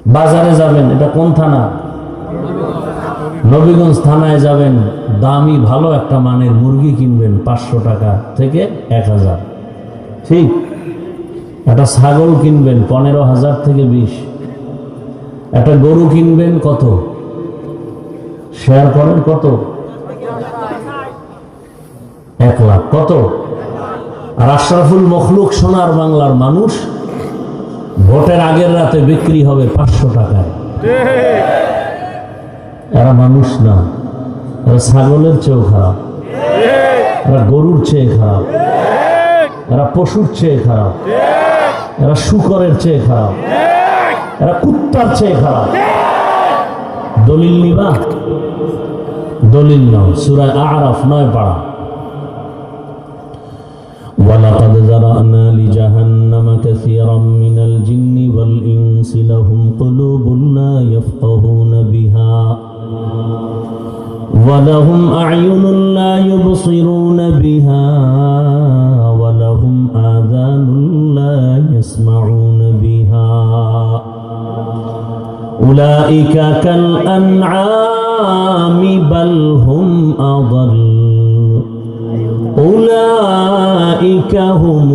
বাজারে যাবেন, এটা কোন থানা? নবীগঞ্জ থানায় যাবেন, দামি ভালো একটা মানের মুরগি কিনবেন 500 টাকা থেকে 1000। ঠিক। একটা ছাগল কিনবেন 15,000 থেকে 20। একটা গরু কিনবেন কত? শেয়ার করেন কত? 1 লাখ। কত? আর আশরাফুল মখলুক সোনার বাংলার মানুষ ভোটের আগের রাতে বিক্রি হবে 500 টাকায়। এরা মানুষ না, এরা ছাগলের চেয়েও খারাপ, এরা গরুর চেয়ে খারাপ, এরা পশুর চেয়ে খারাপ, এরা শূকরের চেয়ে খারাপ, এরা কুত্তার চেয়ে খারাপ। দলিল নিবা? দলিল নাও, সূরা আরাফ 9 পারা। وَلَقَدْ ذَرَأْنَا لِجَهَنَّمَ كَثِيرًا مِنَ الْجِنِّ وَالْإِنسِ لَهُمْ قُلُوبٌ لَا يَفْقَهُونَ بِهَا وَلَهُمْ أَعْيُنٌ لَا يُبْصِرُونَ بِهَا وَلَهُمْ آذَانٌ لَا يَسْمَعُونَ بِهَا أُولَئِكَ كَالْأَنْعَامِ بَلْ هُمْ أَضَلُّ أولئك هم